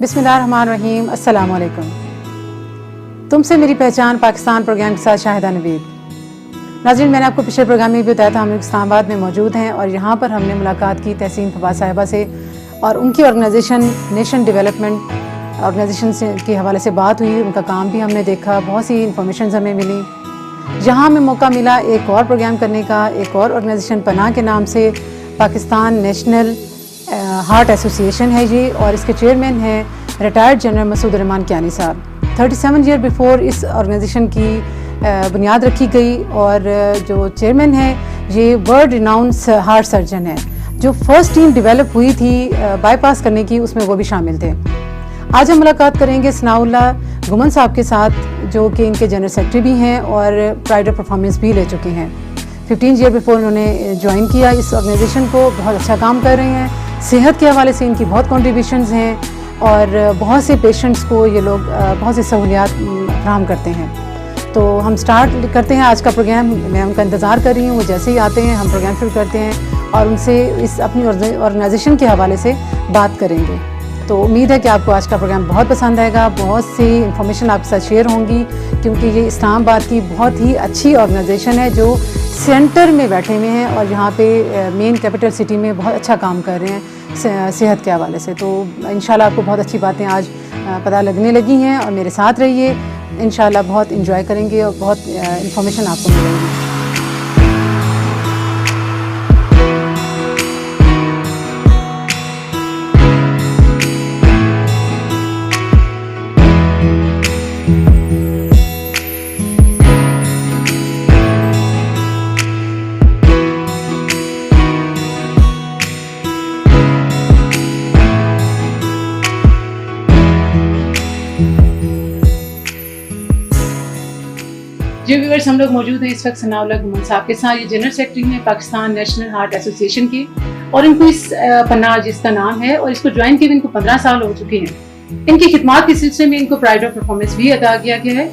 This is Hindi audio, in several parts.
बिस्मिल्लाहिर्रहमानिर्रहीम, अस्सलाम वालेकुम। तुमसे मेरी पहचान पाकिस्तान प्रोग्राम के साथ शाहिदा नवीद। नाज़रीन, मैंने आपको पिछले प्रोग्राम में भी बताया था हम इस्लामाबाद में मौजूद हैं और यहाँ पर हमने मुलाकात की तहसीन फवाद साहिबा से और उनकी ऑर्गेनाइजेशन नेशन डेवलपमेंट ऑर्गेनाइजेशन के हवाले से बात हुई। उनका काम भी हमने देखा, बहुत सी इंफॉर्मेशन हमें मिली। जहाँ हमें मौका मिला एक और प्रोग्राम करने का, एक और ऑर्गेनाइजेशन पनाह के नाम से पाकिस्तान नेशनल हार्ट एसोसिएशन है ये, और इसके चेयरमैन हैं रिटायर्ड जनरल मसूद रहमान कियानी साहब। 37 ईयर बिफोर इस ऑर्गेनाइजेशन की बुनियाद रखी गई और जो चेयरमैन है ये वर्ल्ड रिनाउंस हार्ट सर्जन है। जो फर्स्ट टीम डेवलप हुई थी बाईपास करने की, उसमें वो भी शामिल थे। आज हम मुलाकात करेंगे सनाउल्लाह गुमन साहब के साथ, जो कि इनके जनरल सेक्रेटरी भी हैं और प्राइड ऑफ परफॉर्मेंस भी ले चुके हैं। 15 ईयर बिफोर उन्होंने ज्वाइन किया इस ऑर्गेनाइजेशन को। बहुत अच्छा काम कर रहे हैं, सेहत के हवाले से इनकी बहुत कॉन्ट्रीब्यूशंस हैं और बहुत से पेशेंट्स को ये लोग बहुत सी सहूलियात फराहम करते हैं। तो हम स्टार्ट करते हैं आज का प्रोग्राम। मैं उनका इंतज़ार कर रही हूँ, वो जैसे ही आते हैं हम प्रोग्राम शुरू करते हैं और उनसे इस अपनी ऑर्गेनाइजेशन के हवाले से बात करेंगे। तो उम्मीद है कि आपको आज का प्रोग्राम बहुत पसंद आएगा। बहुत सी इंफॉर्मेशन आपके साथ शेयर होंगी क्योंकि ये इस्लामाबाद की बहुत ही अच्छी ऑर्गेनाइजेशन है जो सेंटर में बैठे हुए हैं और यहाँ पे मेन कैपिटल सिटी में बहुत अच्छा काम कर रहे हैं सेहत के हवाले से। तो इंशाल्लाह आपको बहुत अच्छी बातें आज पता लगने लगी हैं और मेरे साथ रहिए। इंशाल्लाह बहुत इंजॉय करेंगे और बहुत इंफॉर्मेशन आपको मिलेगी। जो व्यूअर्स, हम लोग मौजूद हैं इस वक्त सनाउल्लाह गुमन साहब के साथ। ये जनरल सेक्रेटरी हैं पाकिस्तान नेशनल हार्ट एसोसिएशन की और इनको इस पनाह जिसका नाम है और इसको ज्वाइन किए इनको 15 साल हो चुके हैं। इनकी खिदमत के सिलसिले में इनको प्राइड ऑफ परफॉर्मेंस भी अदा किया गया है।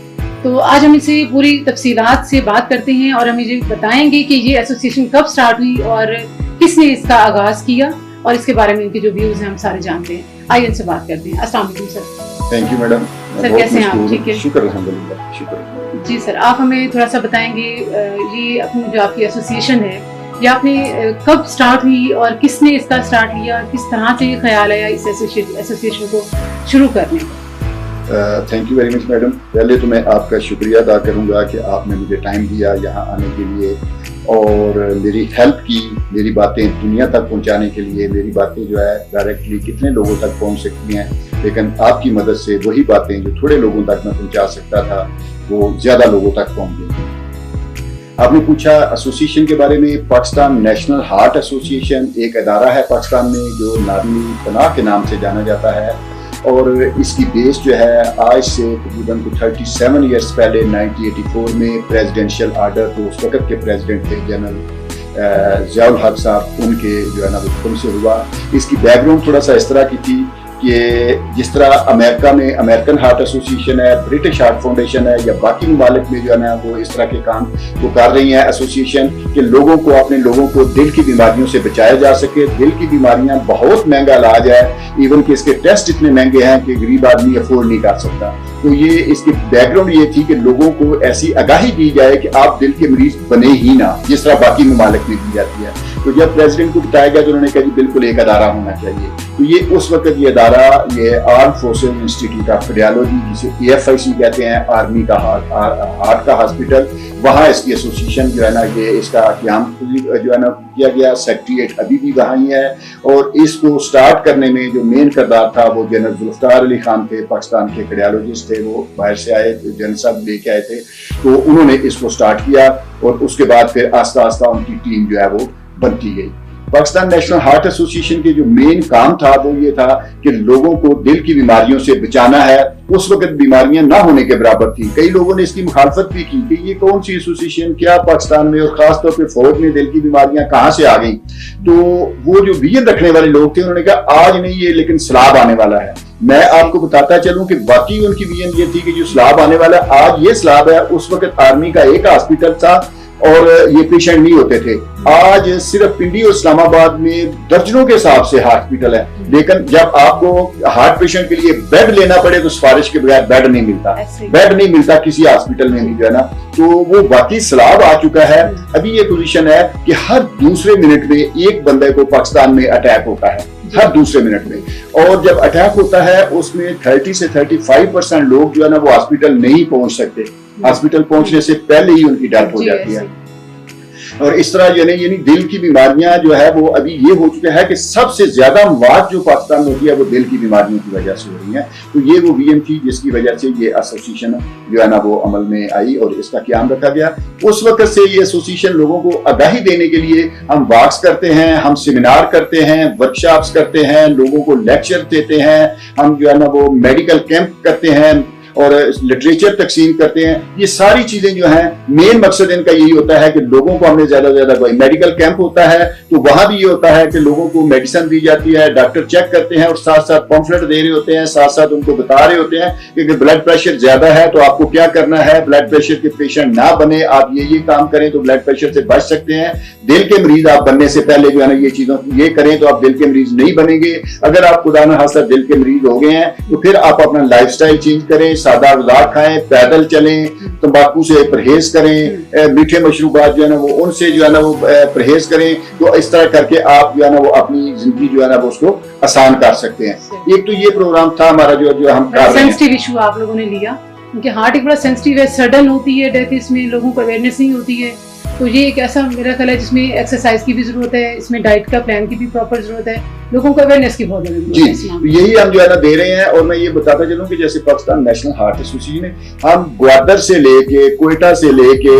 तो आज हम इनसे पूरी तफसीलात से बात करते हैं और हम ये बताएंगे कि ये एसोसिएशन कब स्टार्ट हुई और किसने इसका आगाज किया और इसके बारे में इनके जो व्यूज हैं हम सारे जानते हैं। आइए इनसे बात करते हैं। अस्सलाम वालेकुम sir. Thank you madam. Sir कैसे हैं आप? ठीक है, शुक्र अल्हम्दुलिल्लाह। शुक्र जी सर, आप हमें थोड़ा सा बताएंगे ये अपनी जो आपकी एसोसिएशन है ये आपने कब स्टार्ट हुई और किसने इसका स्टार्ट लिया, किस तरह से ये ख्याल आया इस एसोसिएशन को शुरू करने का? Thank you very much madam. पहले तो मैं आपका शुक्रिया अदा करूंगा कि आपने मुझे टाइम दिया यहाँ आने के लिए और मेरी हेल्प की, मेरी बातें दुनिया तक पहुँचाने के लिए। मेरी बातें जो है डायरेक्टली कितने लोगों तक पहुँच सकती हैं, लेकिन आपकी मदद से वही बातें जो थोड़े लोगों तक मैं पहुँचा सकता था वो ज़्यादा लोगों तक पहुँच गई। आपने पूछा एसोसिएशन के बारे में। पाकिस्तान नेशनल हार्ट एसोसिएशन एक अदारा है पाकिस्तान में जो नार्मी पनाह के नाम से जाना जाता है और इसकी बेस जो है आज से तकरीबन 37 ईयर्स पहले 1984 में प्रेसिडेंशियल आर्डर, तो उस वक्त के प्रेसिडेंट थे जनरल ज़ियाउल हक साहब, उनके जो है ना वो हुक्म से हुआ। इसकी बैकग्राउंड थोड़ा सा इस तरह की थी कि जिस तरह अमेरिका में अमेरिकन हार्ट एसोसिएशन है, ब्रिटिश हार्ट फाउंडेशन है या बाकी ममालिक में जो है ना वो इस तरह के काम वो कर रही हैं एसोसिएशन कि लोगों को अपने लोगों को दिल की बीमारियों से बचाया जा सके। दिल की बीमारियां बहुत महंगा इलाज है, इवन कि इसके टेस्ट इतने महंगे हैं कि गरीब आदमी अफोर्ड नहीं कर सकता। तो ये इसकी बैकग्राउंड ये थी कि लोगों को ऐसी आगाही दी जाए कि आप दिल के मरीज बने ही ना, जिस तरह बाकी ममालिक में दी जाती है। तो जब प्रेसिडेंट को बताया गया तो उन्होंने कहा जी बिल्कुल एक अदारा होना चाहिए। तो ये उस वक्त ये अदारा, ये arm forces institute of cardiology जिसे AFIC कहते हैं, आर्मी का हार्ट का हॉस्पिटल, वहाँ इसकी एसोसिएशन जो है ना ये इसका क्याम जो है ना किया गया। सेक्रेटरीट अभी भी वहाँ ही है और इसको स्टार्ट करने में जो मेन किरदार था वो जनरल जुल्फकार अली खान थे, पाकिस्तान के कार्डियोलॉजिस्ट थे। वो बाहर से आए, जनरल साहब लेके आए थे, तो उन्होंने इसको स्टार्ट किया और उसके बाद फिर आस्ता आस्ता उनकी टीम जो है वो बनती गई। पाकिस्तान नेशनल हार्ट एसोसिएशन के जो मेन काम था वो ये था कि लोगों को दिल की बीमारियों से बचाना है। उस वक्त बीमारियां ना होने के बराबर थी। कई लोगों ने इसकी मुखालफत भी की कि ये कौन सी एसोसिएशन, क्या पाकिस्तान में और खासतौर पर फौज में दिल की बीमारियां कहाँ से आ गई। तो वो जो विजन रखने वाले लोग थे उन्होंने कहा आज नहीं ये लेकिन सलाब आने वाला है। मैं आपको बताता चलूं कि बाकी उनकी विजन ये थी कि जो सलाब आने वाला है, आज ये सलाब है। उस वक्त आर्मी का एक हॉस्पिटल था और ये पेशेंट नहीं होते थे। आज सिर्फ पिंडी और इस्लामाबाद में दर्जनों के हिसाब से हॉस्पिटल है, लेकिन जब आपको हार्ट पेशेंट के लिए बेड लेना पड़े तो सिफारिश के बगैर बेड नहीं मिलता, बेड नहीं मिलता किसी हॉस्पिटल में भी जो है ना। तो वो वाकई सलाब आ चुका है। अभी ये पोजीशन है कि हर दूसरे मिनट में एक बंदे को पाकिस्तान में अटैक होता है, हर दूसरे मिनट में। और जब अटैक होता है उसमें 30 से 35% लोग जो है ना वो हॉस्पिटल नहीं पहुंच सकते, हॉस्पिटल पहुंचने से पहले ही उनकी डेथ हो जाती है। और इस तरह यानी दिल की बीमारियां जो है वो अभी ये हो चुका है कि सबसे ज्यादा मौत जो पाकिस्तान में होती है वो दिल की बीमारियों की वजह से हो रही है। तो ये वो वीएम थी जिसकी वजह से ये एसोसिएशन जो है ना वो अमल में आई और इसका क़याम रखा गया। उस वक्त से ये एसोसिएशन लोगों को आगाही देने के लिए हम वॉक्स करते हैं, हम सेमिनार करते हैं, वर्कशॉप्स करते हैं, लोगों को लेक्चर देते हैं, हम जो है ना वो मेडिकल कैंप करते हैं और लिटरेचर तकसीम करते हैं। ये सारी चीजें जो हैं मेन मकसद इनका यही होता है कि लोगों को हमने ज्यादा से ज्यादा कोई मेडिकल कैंप होता है तो वहां भी ये होता है कि लोगों को मेडिसिन दी जाती है, डॉक्टर चेक करते हैं और साथ साथ पॉम्फलेट दे रहे होते हैं, साथ साथ उनको बता रहे होते हैं कि ब्लड प्रेशर ज्यादा है तो आपको क्या करना है, ब्लड प्रेशर के पेशेंट ना बने, आप ये काम करें तो ब्लड प्रेशर से बच सकते हैं। दिल के मरीज आप बनने से पहले जो है ना ये चीजों ये करें तो आप दिल के मरीज नहीं बनेंगे। अगर आप खुदा न खास्ता दिल के मरीज हो गए हैं तो फिर आप अपना लाइफस्टाइल चेंज करें, सादा गुज़ार खाएं, पैदल चलें, तंबाकू से परहेज करें, मीठे मशरूबात जो है ना वो उनसे जो है ना वो परहेज करें। तो इस तरह करके आप जो है ना वो अपनी जिंदगी जो है ना वो उसको आसान कर सकते हैं। एक तो ये प्रोग्राम था हमारा जो हम कर रहे हैं। सेंसिटिव इशू आप लोगों ने लिया क्योंकि हार्ट एक बड़ा सेंसिटिव है, सडन होती है डेथ, इसमें लोगों को अवेयरनेस नहीं होती है। तो ये एक ऐसा मेरा ख्याल है जिसमें एक्सरसाइज की भी जरूरत है, इसमें डाइट का प्लान की भी प्रॉपर जरूरत है, लोगों को अवेयरनेस की बहुत जरूरत है। जी यही हम जो है ना दे रहे हैं। और मैं ये बताता चलूं कि जैसे पाकिस्तान नेशनल हार्ट एसोसिएशन है, हम ग्वादर से लेके कोयटा से लेके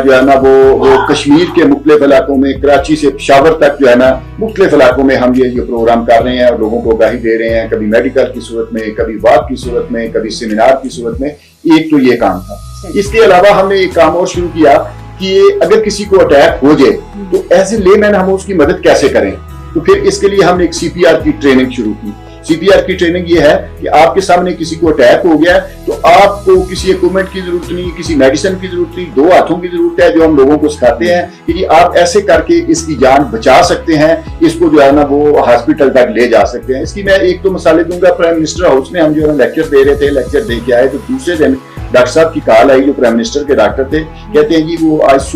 जो है ना वो कश्मीर के मुख्तलिफ इलाकों में, कराची से पेशावर तक जो है ना मुख्तलिफ इलाकों में हम ये प्रोग्राम कर रहे हैं और लोगों को आगाही दे रहे हैं, कभी मेडिकल की सूरत में, कभी वाक की सूरत में, कभी सेमिनार की सूरत में। एक तो ये काम था। इसके अलावा हमने एक काम और शुरू किया कि अगर किसी को अटैक हो जाए तो एज ए लेमैन हम उसकी मदद कैसे करें। तो फिर इसके लिए हमने एक सीपीआर की ट्रेनिंग शुरू की। सीपीआर की ट्रेनिंग ये है कि आपके सामने किसी को अटैक हो गया तो आपको किसी इक्विपमेंट की जरूरत नहीं, किसी मेडिसिन की जरूरत नहीं, 2 हाथों की जरूरत है जो हम लोगों को सिखाते हैं कि आप ऐसे करके इसकी जान बचा सकते हैं, इसको जो है ना वो हॉस्पिटल तक ले जा सकते हैं। इसकी मैं एक तो मिसालें दूंगा। प्राइम मिनिस्टर हाउस में हम जो है लेक्चर दे रहे थे, लेक्चर दे के आए तो दूसरे दिन डॉक्टर साहब की कॉल आई जो प्राइम मिनिस्टर के डॉक्टर थे। कहते हैं जी वो आज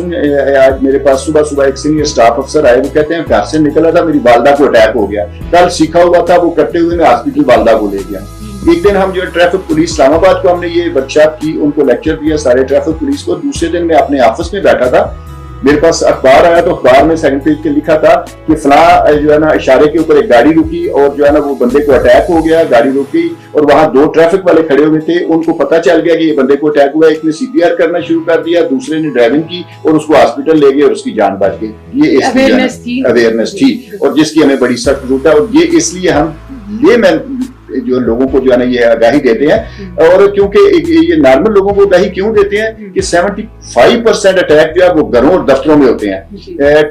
मेरे पास सुबह एक सीनियर स्टाफ अफसर आए, वो कहते हैं घर से निकला था, मेरी वालदा को अटैक हो गया, कल सीखा हुआ था वो करते हुए मैं हॉस्पिटल वालदा को ले गया। एक दिन हम जो ट्रैफिक पुलिस इस्लामाबाद को हमने ये वर्कशॉप की, उनको लेक्चर दिया सारे ट्रैफिक पुलिस को। दूसरे दिन मैं अपने ऑफिस में बैठा था, मेरे पास अखबार आया तो अखबार में सेकंड पेज पे लिखा था कि फला जो है ना इशारे के ऊपर एक गाड़ी रुकी और जो है ना वो बंदे को अटैक हो गया, गाड़ी रुकी और वहां 2 ट्रैफिक वाले खड़े हुए थे, उनको पता चल गया कि ये बंदे को अटैक हुआ। एक ने सीपीआर करना शुरू कर दिया, दूसरे ने ड्राइविंग की और उसको हॉस्पिटल ले गए और उसकी जान बच गई। ये अवेयरनेस थी और जिसकी हमें बड़ी सख्त जरूरत है। और ये इसलिए हम जो लोगों को जो है ना ये आगाही देते हैं। और क्योंकि ये नॉर्मल लोगों को आगाही क्यों देते हैं कि 75% अटैक जो है वो घरों और दफ्तरों में होते हैं,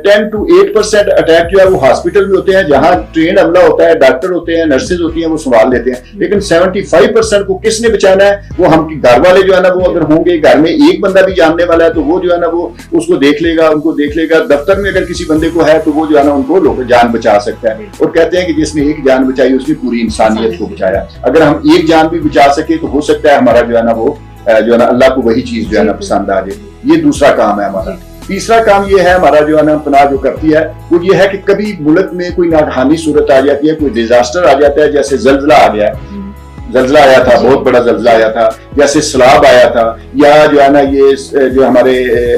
10 to 8% अटैक जो है वो हॉस्पिटल में होते हैं जहां ट्रेन अमला होता है, डॉक्टर होते हैं, नर्सेज होती हैं, वो संभाल लेते हैं। लेकिन 75% को किसने बचाना है? वो हम घर वाले जो है ना वो अगर होंगे, घर में एक बंदा भी जानने वाला है तो वो जो है ना वो उसको देख लेगा, उनको देख लेगा। दफ्तर में अगर किसी बंदे को है तो वो जो है ना उनको लोग जान बचा सकता है। और कहते हैं कि जिसने एक जान बचाई उसने पूरी इंसानियत को बचाया। अगर हम एक जान भी बचा सके तो हो सकता है हमारा जो है ना वो जो है ना अल्लाह को वही चीज जो है ना पसंद आ जाए। ये दूसरा काम है हमारा। तीसरा काम ये है हमारा जो है ना पनाह जो करती है वो ये है कि कभी मुल्क में कोई नागहानी सूरत आ जाती है, कोई डिजास्टर आ जाता है, जैसे जल्जला आ गया है, जल्जला आया था, बहुत बड़ा जल्जला आया था, जैसे सैलाब आया था, या जो है ना ये जो हमारे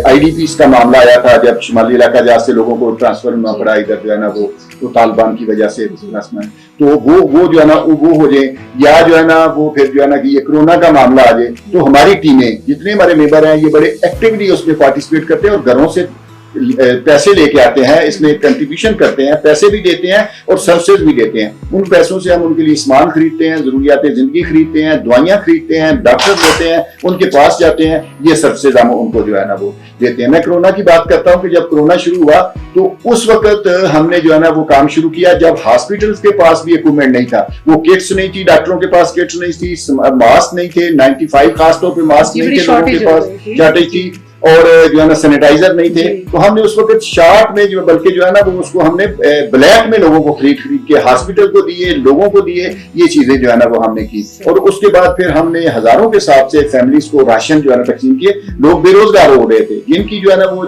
आईडीपीस का मामला आया था जब शुमाली इलाका जहाँ से लोगों को ट्रांसफर होना पड़ा इधर जो है ना वो तालिबान की वजह से, तो वो जो है ना वो हो जाए, या जो है ना वो फिर जो है ना कि ये कोरोना का मामला आ जाए तो हमारी टीमें जितने हमारे मेंबर हैं ये बड़े एक्टिवली उसमें पार्टिसिपेट करते हैं और घरों से पैसे लेके आते हैं, इसमें कंट्रीब्यूशन करते हैं, पैसे भी देते हैं और सर्विसेज भी देते हैं। उन पैसों से हम उनके लिए सामान खरीदते हैं, जरूरियात जिंदगी खरीदते हैं, दवाइयां खरीदते हैं, डॉक्टर देते हैं, उनके पास जाते हैं, ये सर्विसेज हम उनको जो है ना वो देते हैं। मैं कोरोना की बात करता हूँ कि जब कोरोना शुरू हुआ तो उस वक्त हमने जो है ना वो काम शुरू किया जब हॉस्पिटल्स के पास भी इक्विपमेंट नहीं था, वो किट्स नहीं थी, डॉक्टरों के पास किट्स नहीं थी, मास्क नहीं थे, 95 खासतौर पर मास्क नहीं थे, लोगों के पास शॉर्टेज थी। और जो है ना सैनिटाइजर नहीं थे, तो हमने उस वक्त शार्ट में जो बल्कि जो है ना वो उसको हमने ब्लैक में लोगों को खरीद के हॉस्पिटल को दिए, लोगों को दिए, ये चीजें जो है ना वो हमने की। और उसके बाद फिर हमने हजारों के हिसाब से फैमिलीज को राशन जो है ना तकसीम किए। लोग बेरोजगार हो रहे थे, जिनकी जो है ना वो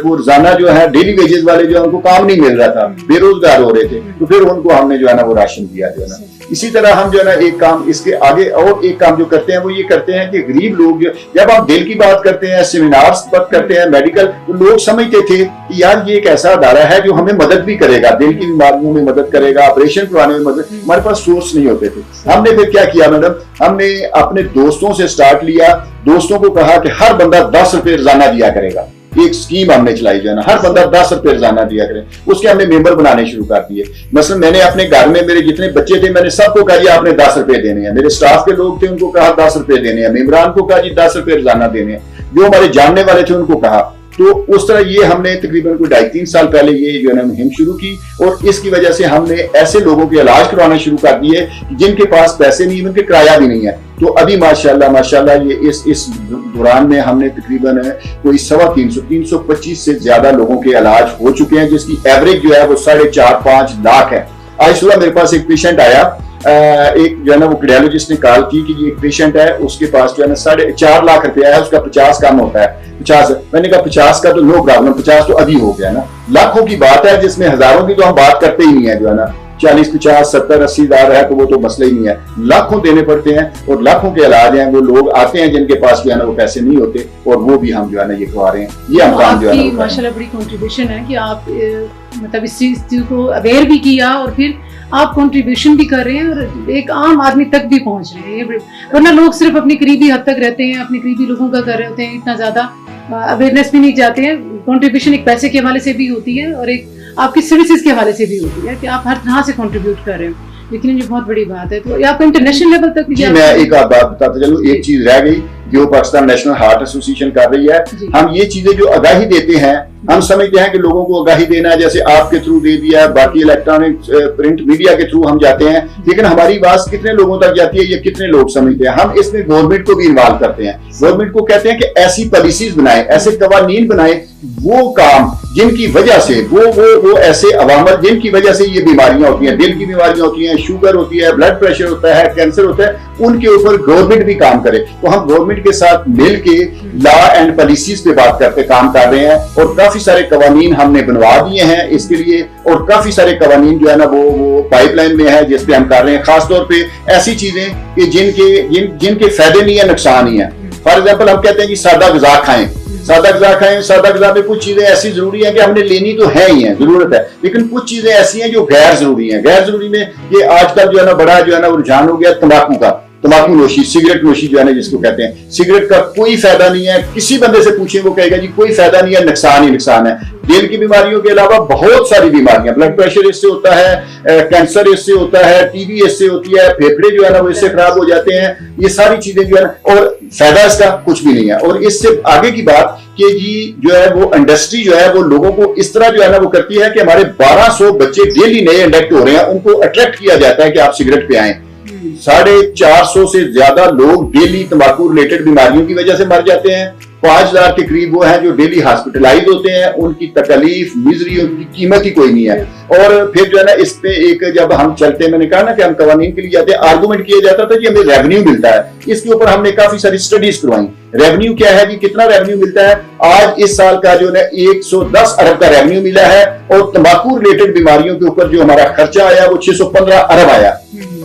रोजाना जो है डेली वेजेस वाले जो है उनको काम नहीं मिल रहा था, बेरोजगार हो रहे थे, तो फिर उनको हमने जो है ना वो राशन दिया जो है ना। इसी तरह हम जो है ना एक काम इसके आगे और एक काम जो करते हैं वो ये करते हैं कि गरीब लोग, जब आप दिल की बात करते हैं, सेमिनार्स बात करते हैं, मेडिकल, तो लोग समझते थे कि यार ये एक ऐसा अदारा है जो हमें मदद भी करेगा, दिल की बीमारियों में मदद करेगा, ऑपरेशन करवाने में मदद। हमारे पास सोर्स नहीं होते थे। हमने फिर क्या किया मैडम, हमने अपने दोस्तों से स्टार्ट लिया। दोस्तों को कहा कि हर बंदा 10 रुपए रोजाना दिया करेगा। एक स्कीम हमने चलाई जो है ना, हर बंदा 10 रुपए रोजाना दिया करे। उसके हमने मेंबर बनाने शुरू कर दिए। मसलन मैंने अपने घर में मेरे जितने बच्चे थे, मैंने सबको कहा जी आपने 10 रुपए देने हैं। मेरे स्टाफ के लोग थे, उनको कहा 10 रुपए देने हैं। मेंबरान को कहा जी 10 रुपए रोजाना देने हैं। जो हमारे जानने वाले थे उनको कहा। तो उस तरह ये हमने तकरीबन कोई 2.5-3 साल पहले ये जो है ना मुहिम शुरू की, और इसकी वजह से हमने ऐसे लोगों के इलाज करवाना शुरू कर दिए जिनके पास पैसे नहीं, उनके किराया भी नहीं है। तो अभी माशाल्लाह ये इस दौरान में हमने तकरीबन कोई 325 से ज्यादा लोगों के इलाज हो चुके हैं, जिसकी एवरेज जो है वो 4.5-5 लाख है। आज सुबह मेरे पास एक पेशेंट आया, एक जो है ना वो कार्डियोलॉजिस्ट ने कॉल की कि ये एक पेशेंट है, उसके पास जो है ना 4.5 लाख रुपया है, उसका 50 कम होता है। 50, मैंने कहा 50 का तो नो प्रॉब्लम, 50 तो अभी हो गया ना। लाखों की बात है जिसमें हजारों की तो हम बात करते ही नहीं है, जो है ना 40, 50, 70, 80 हज़ार है तो वो तो मसला ही नहीं है। लाखों देने पड़ते हैं और लाखों के इलाज हैं। वो लोग आते हैं जिनके पास जो है ना वो पैसे नहीं होते, और वो भी हम जो है ना ये करवा रहे हैं। ये हम काम जो है ना माशाल्लाह बड़ी कंट्रीब्यूशन है कि आप मतलब इस चीज को अवेयर भी किया और फिर आप कंट्रीब्यूशन भी कर रहे हैं और एक आम आदमी तक भी पहुंच रहे हैं। वरना लोग सिर्फ अपनी करीबी हद तक रहते हैं, अपने करीबी लोगों का कर रहे होते हैं, इतना ज्यादा अवेयरनेस भी नहीं चाहते हैं। कंट्रीब्यूशन एक पैसे के हवाले से भी होती है और एक आपकी सर्विसेज के हवाले से भी होती है कि आप हर तरह से कंट्रीब्यूट कर रहे हैं। लेकिन ये बहुत बड़ी बात है। तो ये आपको इंटरनेशनल लेवल तक जी, मैं एक बात बताता चलूं, एक चीज रह गई जो पाकिस्तान नेशनल हार्ट एसोसिएशन कर रही है। हम ये चीजें जो आगाही देते हैं, हम समझते हैं कि लोगों को आगाही देना है, जैसे आपके थ्रू दे दिया, बाकी इलेक्ट्रॉनिक प्रिंट मीडिया के थ्रू हम जाते हैं, लेकिन हमारी बात कितने लोगों तक जाती है, ये कितने लोग समझते हैं। हम इसमें गवर्नमेंट को भी इन्वॉल्व करते हैं। गवर्नमेंट को कहते हैं कि ऐसी पॉलिसीज बनाए, ऐसे कवानीन बनाए, वो काम जिनकी वजह से वो ऐसे अवामल जिनकी वजह से ये बीमारियां होती हैं, दिल की बीमारियां होती हैं, शुगर होती है, ब्लड प्रेशर होता है, कैंसर होता है, उनके ऊपर गवर्नमेंट भी काम करे। तो हम गवर्नमेंट के साथ मिलके लॉ एंड पॉलिसीज पे बात करते काम कर रहे हैं, और काफी सारे कवानीन हमने बनवा दिए हैं इसके लिए, और काफी सारे कवानीन जो है ना वो पाइपलाइन में है जिसपे हम कर रहे हैं। खासतौर पे ऐसी चीजें कि जिनके फायदे नहीं है, नुकसान ही है। फॉर एग्जाम्पल हम कहते हैं कि सादा ग़िज़ा खाएं, सादा ग़िज़ा खाएं। सादा ग़िज़ा में कुछ चीजें ऐसी जरूरी है कि हमने लेनी तो है ही है, जरूरत है, लेकिन कुछ चीजें ऐसी हैं जो गैर जरूरी हैं। गैर जरूरी में ये आजकल जो है ना बड़ा जो है ना रुझान हो गया तंबाकू का, तंबाकू नोशी, सिगरेट नोशी जो है ना जिसको कहते हैं। सिगरेट का कोई फायदा नहीं है, किसी बंदे से पूछे वो कहेगा जी कोई फायदा नहीं है, नुकसान ही नुकसान है। दिल की बीमारियों के अलावा बहुत सारी बीमारियां, ब्लड प्रेशर इससे होता है, कैंसर इससे होता है, टीबी इससे होती है, फेफड़े जो है ना वो इससे खराब हो जाते हैं। ये सारी चीजें जो है ना, और फायदा इसका कुछ भी नहीं है। और इससे आगे की बात कि जी जो है वो इंडस्ट्री जो है वो लोगों को इस तरह जो है ना वो करती है कि हमारे 1200 बच्चे डेली नए इंडक्ट हो रहे हैं, उनको अट्रैक्ट किया जाता है कि आप सिगरेट पे आए। 450 से ज्यादा लोग डेली तंबाकू रिलेटेड बीमारियों की वजह से मर जाते हैं। 5 लाख के करीब वो हैं जो डेली हॉस्पिटलाइज होते हैं। उनकी तकलीफ, मिजरी, उनकी कीमत ही कोई नहीं है। और फिर जो है ना इस पे एक जब हम चलते हैं, मैंने कहा ना कि हम कवानीन के लिए जाते हैं, आर्गूमेंट किया जाता था कि हमें रेवेन्यू मिलता है। इसके ऊपर हमने काफी सारी स्टडीज करवाई। रेवेन्यू क्या है, कि कितना रेवेन्यू मिलता है। आज इस साल का जो है 110 अरब का रेवेन्यू मिला है, और तंबाकू रिलेटेड बीमारियों के ऊपर जो हमारा खर्चा आया वो 615 अरब आया।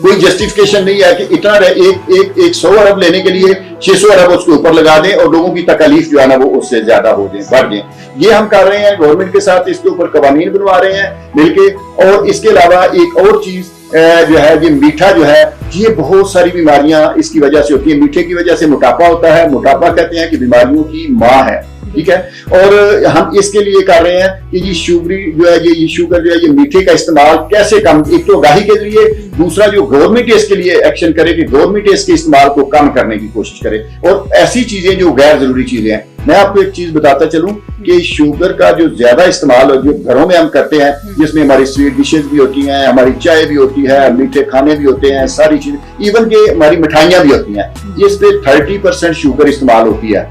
कोई जस्टिफिकेशन नहीं है कि इतना एक 100 अरब लेने के लिए 600 अरब उसके ऊपर लगा दें और लोगों की तकलीफ जो है ना वो उससे ज्यादा हो जाए, बढ़ जाए। ये हम कर रहे हैं गवर्नमेंट के साथ, इसके ऊपर कवानीन बनवा रहे हैं मिलके। और इसके अलावा एक और चीज जो है, ये मीठा जो है, ये बहुत सारी बीमारियां इसकी वजह से होती है। मीठे की वजह से मोटापा होता है। मोटापा कहते हैं कि बीमारियों की माँ है, ठीक है। और हम इसके लिए कर रहे हैं कि ये शुगर जो है, ये शुगर जो है, ये मीठे का इस्तेमाल कैसे कम, एक तो आगाही के लिए, दूसरा जो गवर्नमेंट इसके लिए एक्शन करे कि गवर्नमेंट इसके इस्तेमाल को कम करने की कोशिश करे। और ऐसी चीजें जो गैर जरूरी चीजें हैं, मैं आपको एक चीज बताता चलूं कि शुगर का जो ज्यादा इस्तेमाल जो घरों में हम करते हैं, जिसमें हमारी स्वीट डिशेज भी होती हैं, हमारी चाय भी होती है, मीठे खाने भी होते हैं, सारी चीजें, इवन के हमारी मिठाइयां भी होती हैं, इस पे 30% शुगर इस्तेमाल होती है।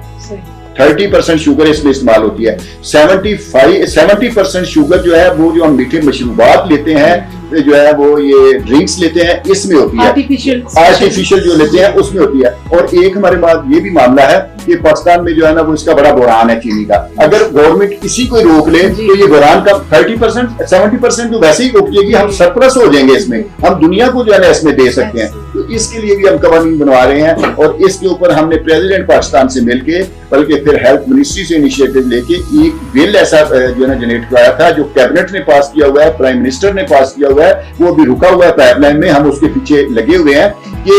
30% शुगर इसमें इस्तेमाल होती है। 70% शुगर जो है वो जो हम मीठे मशरूबात लेते हैं, जो है वो ये ड्रिंक्स लेते हैं, इसमें होती है, आर्टिफिशियल जो लेते हैं उसमें होती है। और एक हमारे पास ये भी मामला है कि पाकिस्तान में जो है ना वो इसका बड़ा बुरान है चीनी का। अगर गवर्नमेंट किसी को रोक ले तो ये बुरान का 30% 70% तो वैसे ही रोक देगी, हम सरप्लस हो जाएंगे इसमें, हम दुनिया को जो है ना इसमें दे सकते हैं। तो इसके लिए भी हम कवानीन बनवा रहे हैं और इसके ऊपर हमने प्रेसिडेंट पाकिस्तान से मिलके, बल्कि फिर हेल्थ मिनिस्ट्री से इनिशिएटिव लेके एक बिल ऐसा जो है ना जनरेट कराया था, जो कैबिनेट ने पास किया हुआ है, प्राइम मिनिस्टर ने पास किया हुआ है, वो भी रुका हुआ है पाइपलाइन में। हम उसके पीछे लगे हुए हैं कि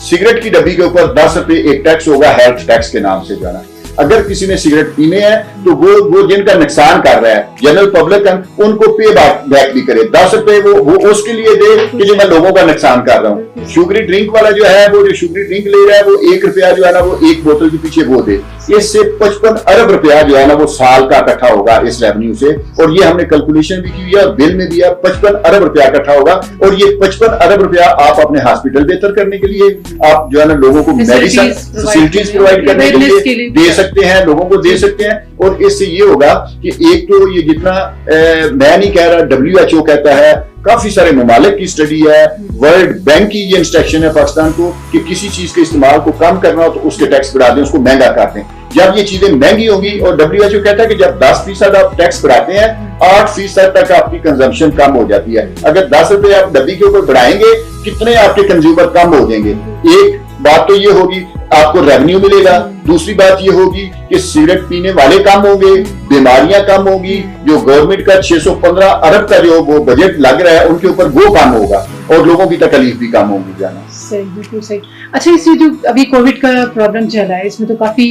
सिगरेट की डब्बी के ऊपर 10 रुपए एक टैक्स होगा, हेल्थ टैक्स के नाम से जाना। अगर किसी ने सिगरेट पीने हैं तो वो जिनका नुकसान कर रहा है जनरल पब्लिक, उनको पे बैक भी करे। 10 रुपए वो उसके लिए दे कि जो मैं लोगों का नुकसान कर रहा हूँ। शुगरी ड्रिंक वाला जो है, वो जो शुगरी ड्रिंक ले रहा है, वो 1 रुपया जो है ना वो एक बोतल के पीछे वो दे। इससे 55 अरब रुपया जो है ना वो साल का इकट्ठा होगा इस रेवेन्यू से। और ये हमने कैलकुलेशन भी की है, बिल में दिया, 55 अरब रुपया इकट्ठा होगा। और ये 55 अरब रुपया आप अपने हॉस्पिटल बेहतर करने के लिए, आप जो है ना लोगों को मेडिसिन फैसिलिटीज प्रोवाइड करने के लिए दे सकते हैं, लोगों को दे सकते हैं। और इससे ये होगा कि एक तो ये जितना मैं नहीं कह रहा, WHO कहता है, काफी सारे ममालिक की स्टडी है, वर्ल्ड बैंक की ये इंस्ट्रक्शन है पाकिस्तान को कि किसी चीज के इस्तेमाल को कम करना हो तो उसके टैक्स बढ़ा दें, उसको महंगा कर दें। जब ये चीजें महंगी होंगी, और WHO कहता है कि जब 10% आप टैक्स बढ़ाते हैं, 8% तक आपकी कंजम्पशन कम हो जाती है। अगर 10 रुपए आप डब्बी के ऊपर बढ़ाएंगे, कितने आपके कंज्यूमर कम हो जाएंगे। एक बात तो ये होगी, आपको रेवेन्यू मिलेगा। दूसरी बात ये होगी कि सिगरेट पीने वाले कम होंगे, बीमारियां कम होगी, जो गवर्नमेंट का 615 अरब का जो वो बजट लग रहा है उनके ऊपर वो कम होगा, और लोगों की तकलीफ भी कम होगी जाना। सही, बिल्कुल सही। अच्छा, इसमें जो अभी कोविड का प्रॉब्लम चल रहा है, इसमें तो काफी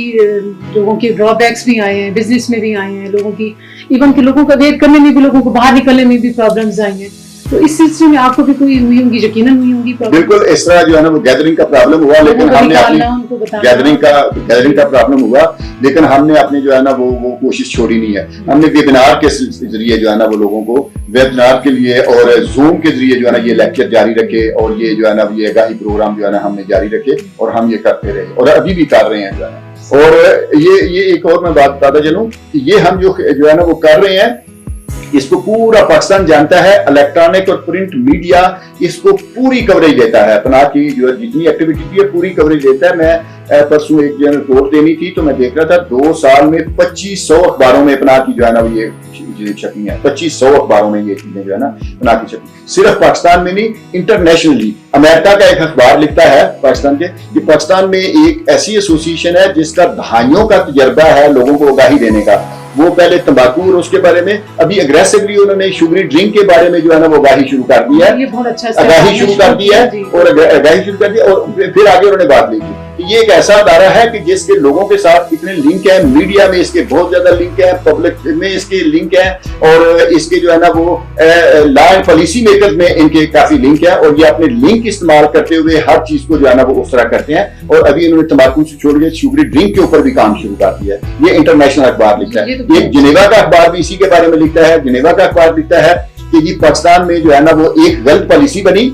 लोगों के ड्रॉबैक्स भी आए हैं, बिजनेस में भी आए हैं, लोगों की इवन के लोगों का वेट करने में भी, लोगों को बाहर निकलने में भी प्रॉब्लम्स आई हैं। तो इस सिलसिले में आपको भी कोई हुई होंगी, यकीनन हुई होंगी प्रॉब्लम। बिल्कुल इस तरह जो है ना वो गैदरिंग का प्रॉब्लम हुआ, लेकिन हमने अपनी गैदरिंग का प्रॉब्लम हुआ, लेकिन हमने अपने जो है ना वो कोशिश छोड़ी नहीं है। हमने वेबिनार के जरिए जो है ना वो लोगों को वेबिनार के लिए और जूम के जरिए जो है ना ये लेक्चर जारी रखे, और ये जो है ना ये आगाही प्रोग्राम जो है ना हमने जारी रखे, और हम ये करते रहे और अभी भी कर रहे हैं जो है ना। और ये एक और मैं बात बताता चलूं कि ये हम जो है ना वो कर रहे हैं, इसको पूरा पाकिस्तान जानता है। इलेक्ट्रॉनिक और प्रिंट मीडिया इसको पूरी कवरेज देता है, अपना की जो जितनी एक्टिविटी की है पूरी कवरेज देता है। मैं परसों एक रिपोर्ट देनी थी तो मैं देख रहा था 2 साल में 2500 अखबारों में अपना की जो है ना ये चीजें छपी हैं। 2500 अखबारों में ये चीजें जो है ना अपना की छपी, सिर्फ पाकिस्तान में नहीं, इंटरनेशनली। अमेरिका का एक अखबार लिखता है पाकिस्तान के कि पाकिस्तान में एक ऐसी एसोसिएशन है जिसका दहाइयों का तजर्बा है लोगों को आगाही देने का। वो पहले तंबाकू और उसके बारे में, अभी अग्रेसिवली उन्होंने शुगरी ड्रिंक के बारे में जो है ना वो आगाही शुरू कर दी है, आगाही शुरू कर दी है, और आगाही शुरू कर दी, और फिर आगे उन्होंने बात ली थी। ये एक ऐसा अदारा है कि जिसके लोगों के साथ इतने लिंक है, मीडिया में इसके बहुत ज्यादा लिंक है, पब्लिक में इसके लिंक है, और इसके जो है ना वो लॉ एंड पॉलिसी मेकर्स में इनके काफी लिंक है, और ये अपने लिंक इस्तेमाल करते हुए हर चीज को जो है ना वो उस तरह करते हैं। और अभी इन्होंने तंबाकू से छोड़ के शुगरी ड्रिंक के ऊपर भी काम शुरू कर दिया है। ये इंटरनेशनल अखबार लिखता है। एक जिनेवा का अखबार भी इसी के बारे में लिखता है। जिनेवा का अखबार लिखता है कि जी पाकिस्तान में जो है ना वो एक गलत पॉलिसी बनी,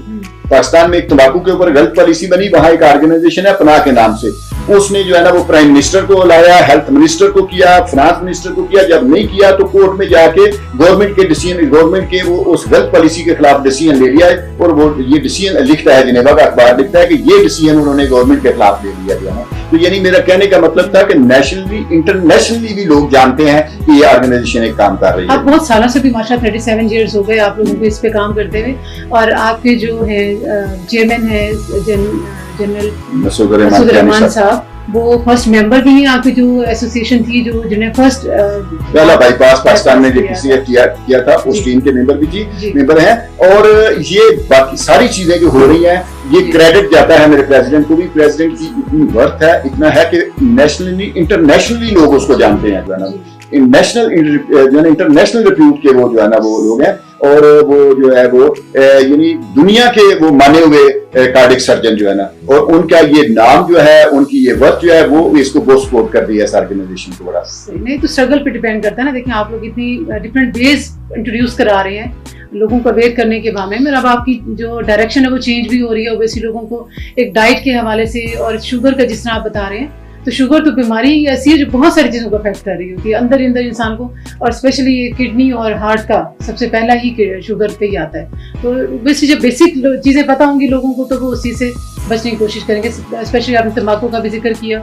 पाकिस्तान में एक तंबाकू के ऊपर गलत पॉलिसी बनी। वहां एक ऑर्गेनाइजेशन है पनाह के नाम से, उसने जो है ना वो प्राइम मिनिस्टर को लाया, हेल्थ मिनिस्टर को किया, फाइनेंस मिनिस्टर को किया। जब नहीं किया तो कोर्ट में जाके गवर्नमेंट के वो उस गलत पॉलिसी के खिलाफ डिसीजन ले लिया है, और वो ये डिसीजन लिखता है, जिनेवा का अखबार लिखता है कि ये डिसीजन उन्होंने गवर्नमेंट के खिलाफ ले लिया जो है। तो यानी मेरा कहने का मतलब था कि नेशनली इंटरनेशनली भी लोग जानते हैं कि ये ऑर्गेनाइजेशन एक काम कर रही है। आप बहुत सालों से भी माशाल्लाह 37 इयर्स हो गए आप लोगों को इस पे काम करते हुए, और आपके जो है चेयरमैन है जनरल मसूद रहमान साहब, वो फर्स्ट मेंबर भी हैं आपकी जो एसोसिएशन थी, जो जिन्हें फर्स्ट पहला बाईपास पाकिस्तान में किया था, उस टीम के मेंबर हैं। और ये बाकी सारी चीजें जो हो रही हैं, ये क्रेडिट जाता है मेरे प्रेसिडेंट को भी। प्रेसिडेंट की इतनी वर्थ है, इतना है कि नेशनली इंटरनेशनली लोग उसको जानते हैं जो है ना, इंटरनेशनल रिप्यूट के वो जो है ना वो लोग हैं, और वो जो है वो यानी दुनिया के वो माने हुए कार्डिक सर्जन जो है ना, और उनका ये नाम जो है, उनकी ये वर्क जो है, वो इसको बहुत सपोर्ट कर दिया है इस ऑर्गेनाइजेशन को बड़ा। नहीं तो स्ट्रगल पे डिपेंड करता है ना। देखिए आप लोग इतनी डिफरेंट वेज इंट्रोड्यूस करा रहे हैं लोगों को अवेयर करने के बारे में। अब आपकी जो डायरेक्शन है वो चेंज भी हो रही है ओबेसी लोगों को एक डाइट के हवाले से, और शुगर का जिस तरह आप बता रहे हैं, तो शुगर तो बीमारी ही ऐसी है जो बहुत सारी चीज़ों को अफेक्ट कर रही होती है अंदर अंदर इंसान को, और स्पेशली ये किडनी और हार्ट का सबसे पहला ही शुगर पे ही आता है। तो वैसे जब बेसिक चीज़ें पता होंगी लोगों को तो वो उसी से बचने की कोशिश करेंगे। स्पेशली आपने तंबाकू का भी जिक्र किया,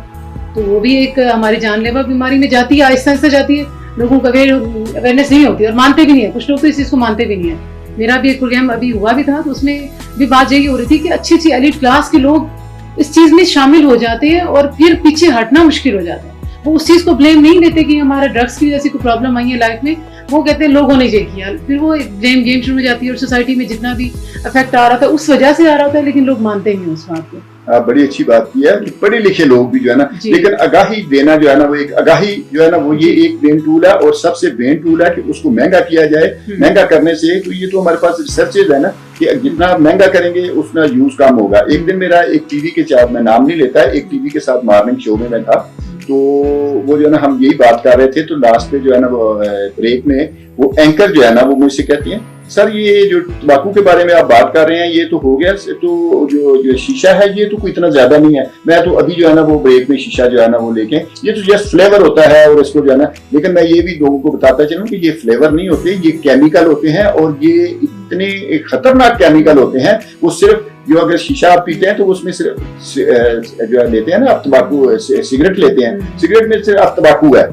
तो वो भी एक हमारी जानलेवा बीमारी में जाती है, आहिस्ता आहिस्ता जाती है, लोगों को अवेयरनेस नहीं होती और मानते भी नहीं है, कुछ लोग तो इस चीज़ को मानते भी नहीं है। मेरा भी एक प्रोग्राम अभी हुआ भी था, तो उसमें भी बात यही हो रही थी कि अच्छी अच्छी एलिट क्लास के लोग इस चीज में शामिल हो जाते हैं और फिर पीछे हटना मुश्किल हो जाता है। वो उस चीज को ब्लेम नहीं लेते कि हमारा ड्रग्स की जैसी कोई प्रॉब्लम आई है लाइफ में, वो कहते हैं लोगों ने ये किया, फिर वो ब्लेम गेम शुरू हो जाती है और सोसाइटी में जितना भी इफेक्ट आ रहा था उस वजह से आ रहा था, लेकिन लोग मानते नहीं उस बात को। आप बड़ी अच्छी बात की है कि पढ़े लिखे लोग भी जो है ना, लेकिन आगाही देना जो है ना, वो एक आगाही जो है ना, वो ये एक मेन टूल है और सबसे मेन टूल है कि उसको महंगा किया जाए। महंगा करने से तो ये तो हमारे पास रिसर्चेज है ना कि जितना महंगा करेंगे उतना यूज कम होगा। एक दिन मेरा एक टीवी के साथ, मैं नाम नहीं लेता, एक टीवी के साथ मॉर्निंग शो में मैं था, तो वो जो है ना हम यही बात कर रहे थे, तो लास्ट पे जो है ना वो ब्रेक में वो एंकर जो है ना वो मुझसे कहती हैं, सर ये जो तंबाकू के बारे में आप बात कर रहे हैं ये तो हो गया, तो जो शीशा है ये तो कोई इतना ज्यादा नहीं है। मैं तो अभी जो है ना वो ब्रेक में शीशा जो है ना वो लेके, ये तो जस्ट फ्लेवर होता है और इसको जो है ना, लेकिन मैं ये भी लोगों को बताता चलूं कि ये फ्लेवर नहीं होते, ये केमिकल होते हैं और ये इतने खतरनाक केमिकल होते हैं। वो सिर्फ जो अगर शीशा आप पीते हैं तो उसमें सिर्फ जो लेते हैं ना आप तंबाकू, सिगरेट लेते हैं, सिगरेट में सिर्फ आप तंबाकू है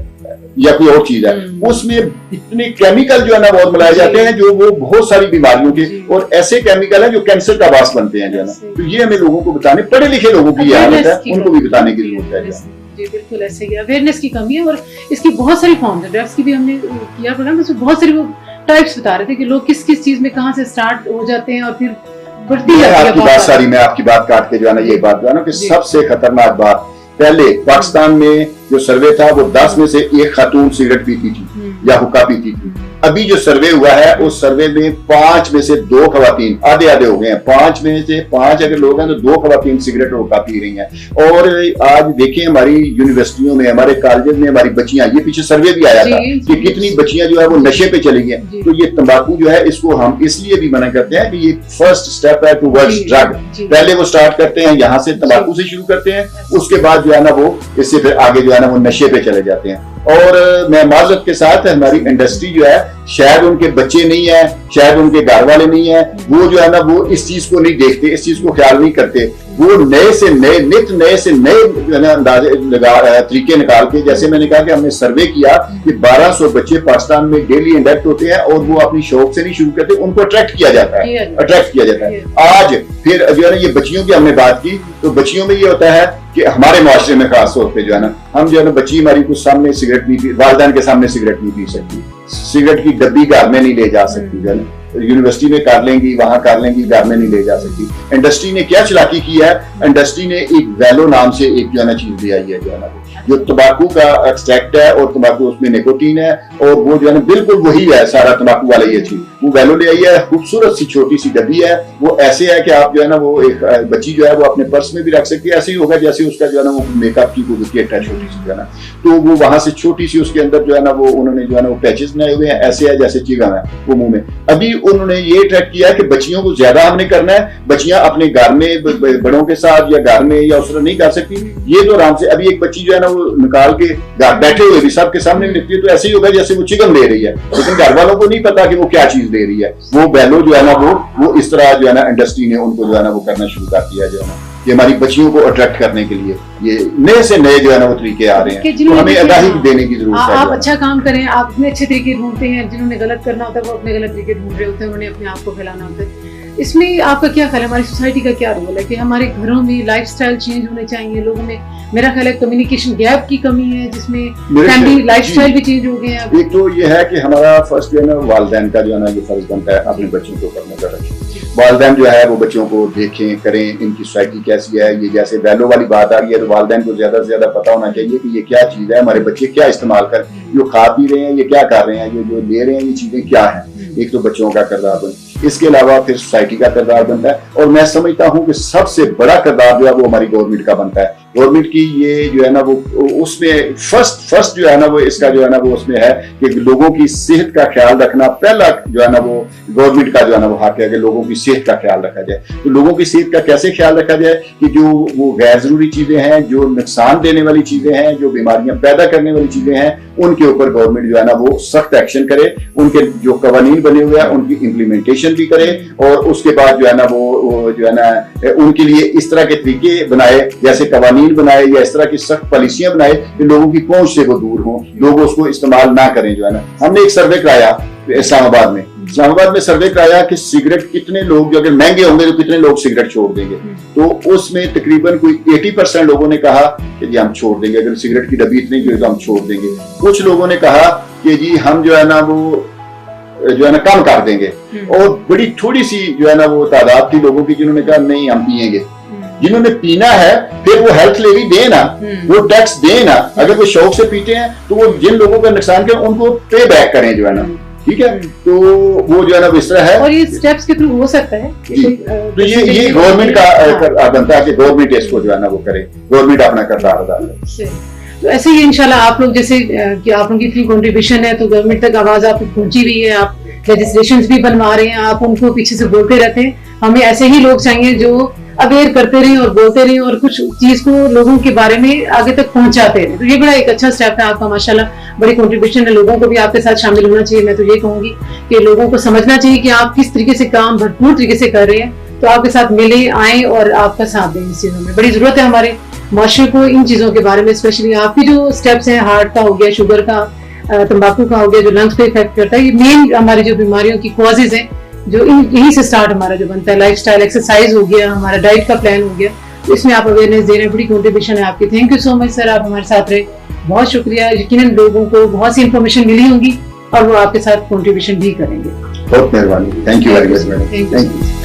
या कोई और चीज है, उसमें इतने केमिकल जो है ना बहुत मिलाए जाते हैं जो वो बहुत सारी बीमारियों के, और ऐसे केमिकल हैं जो कैंसर का बास बनते हैं जो है ना। तो ये हमें लोगों को बताने, पढ़े लिखे लोगों की आदत है, उनको भी बताने की जरूरत है। जी बिल्कुल, ऐसे ही अवेयरनेस की कमी है और इसकी बहुत सारी फॉर्म्स है। ड्रग्स की भी हमने किया प्रोग्राम, उसमें बहुत सारी वो टाइप्स बता रहे थे कि लोग किस किस चीज में कहाँ से स्टार्ट हो जाते हैं और फिर बढ़ती जाती है। आपकी बात सारी, मैं आपकी बात काट के जो है ना ये बात जो है ना कि सबसे खतरनाक बात, पहले पाकिस्तान में जो सर्वे था वो 10 में से 1 खातून सिगरेट पीती थी या हुक्का पीती थी। अभी जो सर्वे हुआ है उस सर्वे में 5 में से 2 खवातीन, आधे आधे हो गए हैं, 5 में से 5 अगर लोग हैं तो 2 खवातीन सिगरेट और हुक्का पी रही हैं। और आज देखें हमारी यूनिवर्सिटियों में, हमारे कॉलेज में हमारी बच्चियां, ये पीछे सर्वे भी आया था कि कितनी बच्चियां जो है वो नशे पे चली गई। तो ये तंबाकू जो है इसको हम इसलिए भी मना करते हैं कि ये फर्स्ट स्टेप है टुवर्ड्स ड्रग। पहले वो स्टार्ट करते हैं यहाँ से, तंबाकू से शुरू करते हैं, उसके बाद जो है ना वो इससे फिर आगे जो है ना वो नशे पे चले जाते हैं। और मैं माजरत के साथ, हमारी इंडस्ट्री जो है, शायद उनके बच्चे नहीं है, शायद उनके घर वाले नहीं है, वो जो है ना वो इस चीज को नहीं देखते, इस चीज को ख्याल नहीं करते। वो नए से नए, नित नए से नए जो है ना अंदाजे तरीके निकाल के, जैसे मैंने कहा कि हमने सर्वे किया कि 1200 बच्चे पाकिस्तान में डेली इंडक्ट होते हैं और वो अपनी शौक से नहीं शुरू करते, उनको अट्रैक्ट किया जाता है, अट्रैक्ट किया जाता है। आज फिर जो है ना ये बच्चियों की हमने बात की, तो बच्चियों में ये होता है कि हमारे माशरे में खास तौर पे जो है ना, हम जो है ना बच्ची हमारी कुछ सामने सिगरेट नहीं पी, वालिदैन के सामने सिगरेट नहीं पी सकती, सिगरेट की डब्बी घर में नहीं ले जा सकती, जो है ना यूनिवर्सिटी में कर लेंगी, वहां कर लेंगी, घर में नहीं ले जा सकती। इंडस्ट्री ने क्या चालाकी की है, इंडस्ट्री ने एक वैलो नाम से एक जो है ना चीज ले आई है, जो है ना जो तंबाकू का एक्सट्रैक्ट है और तंबाकू उसमें निकोटीन है और वो जो है ना बिल्कुल वही है सारा तंबाकू वाला ये चीज, वो वैलो ले आई है। खूबसूरत सी छोटी सी डब्बी है, वो ऐसे है कि आप जो है ना वो एक बच्ची जो है वो अपने पर्स में भी रख सकती है। ऐसे ही होगा जैसे उसका जो है ना वो मेकअप की कोई किट है छोटी सी जो है ना, तो वो वहां से छोटी सी उसके अंदर जो है ना वो उन्होंने जो है ना वो पैचेस बनाए हुए हैं, ऐसे है जैसे चिगम है वो मुंह में। अभी उन्होंने ये ट्रैक किया है कि बच्चियों को ज्यादा हमने करना है, बच्चियां अपने घर में बड़ों के साथ या घर में या उस तरह नहीं कर सकती, ये तो आराम से। अभी एक बच्ची जो है ना वो निकाल के घर बैठे हुए भी सबके सामने भी लिखती है, तो ऐसे ही होगा जैसे वो चिकन ले रही है, लेकिन घर वालों को नहीं पता कि वो क्या चीज दे रही है। वो वैलो जो है ना वो इस तरह जो है ना इंडस्ट्री ने उनको जो है ना वो करना शुरू कर दिया, जो है ना कि हमारी बच्चियों को अट्रैक्ट करने के लिए ये नए से नए जो है ना वो तरीके आ रहे हैं, तो हमें आगाही देने की जरूरत है। आप अच्छा काम करें, आप अपने अच्छे तरीके ढूंढते हैं, जिन्होंने गलत करना होता है वो अपने गलत तरीके ढूंढ रहे होते हैं, उन्होंने अपने आप को फैलाना होता है। इसमें आपका क्या ख्याल है, हमारी सोसाइटी का क्या रोल है कि हमारे घरों में लाइफस्टाइल चेंज होने चाहिए, लोगों में मेरा ख्याल है कम्युनिकेशन गैप की कमी है, जिसमें फैमिली लाइफस्टाइल भी चेंज हो गए हैं। एक तो ये है कि हमारा फर्स्ट जो है ना वालिदैन का जो है ना ये फर्ज बनता है अपने बच्चों को करने का रखें। वालिदैन जो है वो बच्चों को देखें करें, इनकी सोसाइटी कैसी है। ये जैसे वैलो वाली बात आ गई है तो वालिदैन को ज्यादा से ज्यादा पता होना चाहिए कि ये क्या चीज है, हमारे बच्चे क्या इस्तेमाल कर, जो खा पी रहे हैं, ये क्या कर रहे हैं, ये जो ले रहे हैं, ये चीजें क्या है। एक तो बच्चों का किरदार बन। इसके अलावा फिर सोसाइटी का किरदार बनता है, और मैं समझता हूँ कि सबसे बड़ा किरदार जो है वो हमारी गवर्नमेंट का बनता है। गवर्नमेंट की ये जो है ना वो उसमें फर्स्ट जो है ना वो इसका जो है ना वो उसमें है कि लोगों की सेहत का ख्याल रखना पहला जो है ना वो गवर्नमेंट का जो है ना वो हक है कि लोगों की सेहत का ख्याल रखा जाए। तो लोगों की सेहत का कैसे ख्याल रखा जाए कि जो वो गैर जरूरी चीजें हैं, जो नुकसान देने वाली चीजें हैं, जो बीमारियां पैदा करने वाली चीजें हैं, उनके ऊपर गवर्नमेंट जो है ना वो सख्त एक्शन करे, उनके जो कवानीन बने हुए हैं उनकी इम्प्लीमेंटेशन भी करे, और उसके बाद जो है ना वो जो है ना उनके लिए इस तरह के तरीके बनाए, जैसे कवानीन बनाए या इस तरह की सख्त पॉलिसियां बनाए कि लोगों की पहुंच से वो दूर हों, लोग उसको इस्तेमाल ना करें। जो है ना हमने एक सर्वे कराया इस्लामाबाद में सर्वे कराया कि सिगरेट कितने लोग जो अगर महंगे होंगे तो कितने लोग सिगरेट छोड़ देंगे, तो उसमें तकरीबन कोई 80% लोगों ने कहा कि जी हम छोड़ देंगे, अगर सिगरेट की डब्बी इतनी की तो हम छोड़ देंगे। कुछ लोगों ने कहा कि जी हम जो है ना वो जो है ना कम कर देंगे, और बड़ी थोड़ी सी जो है ना वो तादाद थी लोगों की जिन्होंने कहा नहीं हम पिएंगे। जिन्होंने पीना है फिर वो हेल्थ लेवी दे ना, वो टैक्स दे ना, अगर वो शौक से पीते हैं तो वो जिन लोगों का नुकसान किया उनको पे बैक करें जो है ना, ठीक है। तो वो जो है ना इस तरह है, और ये स्टेप्स के थ्रू हो सकता है। तो ये गवर्नमेंट का बनता है कि गवर्नमेंट इसको जो है ना वो करे, गवर्नमेंट अपना किरदार अदा करे। तो ऐसे ही इंशाल्लाह आप लोग जैसे कि आप लोगों की इतनी कंट्रीब्यूशन है तो गवर्नमेंट तक आवाज आपकी पहुंची भी है, आप लेजिस्लेशंस भी बनवा रहे हैं, आप उनको पीछे से बोलते रहते हैं। हमें ऐसे ही लोग चाहिए जो अवेयर करते रहे और बोलते रहे और कुछ चीज को लोगों के बारे में आगे तक पहुंचाते रहे। तो ये बड़ा एक अच्छा स्टेप है आपका, माशाल्लाह बड़ी कंट्रीब्यूशन है। लोगों को भी आपके साथ शामिल होना चाहिए। मैं तो ये कहूंगी कि लोगों को समझना चाहिए कि आप किस तरीके से काम भरपूर तरीके से कर रहे हैं, तो आपके साथ मिले आए और आपका साथ दें। इस चीजों में बड़ी जरूरत है हमारे माशरे को इन चीजों के बारे में, स्पेशली आपकी जो स्टेप्स हैं, हार्ट का हो गया, शुगर का, तंबाकू का हो गया, जो लंग्स पे इफेक्ट करता है, ये मेन हमारी जो बीमारियों की कॉजेज हैं, जो यहीं से स्टार्ट हमारा जो बनता है। लाइफस्टाइल, एक्सरसाइज हो गया, हमारा डाइट का प्लान हो गया, तो इसमें आप अवेयरनेस दे रहे हैं, बड़ी कंट्रीब्यूशन है आपकी। Thank you so much sir, आप हमारे साथ रहे, बहुत शुक्रिया। यकीनन लोगों को बहुत सी इंफॉर्मेशन मिली होगी और वो आपके साथ कंट्रीब्यूशन भी करेंगे। बहुत मेहरबानी, thank you very much madam, thank you.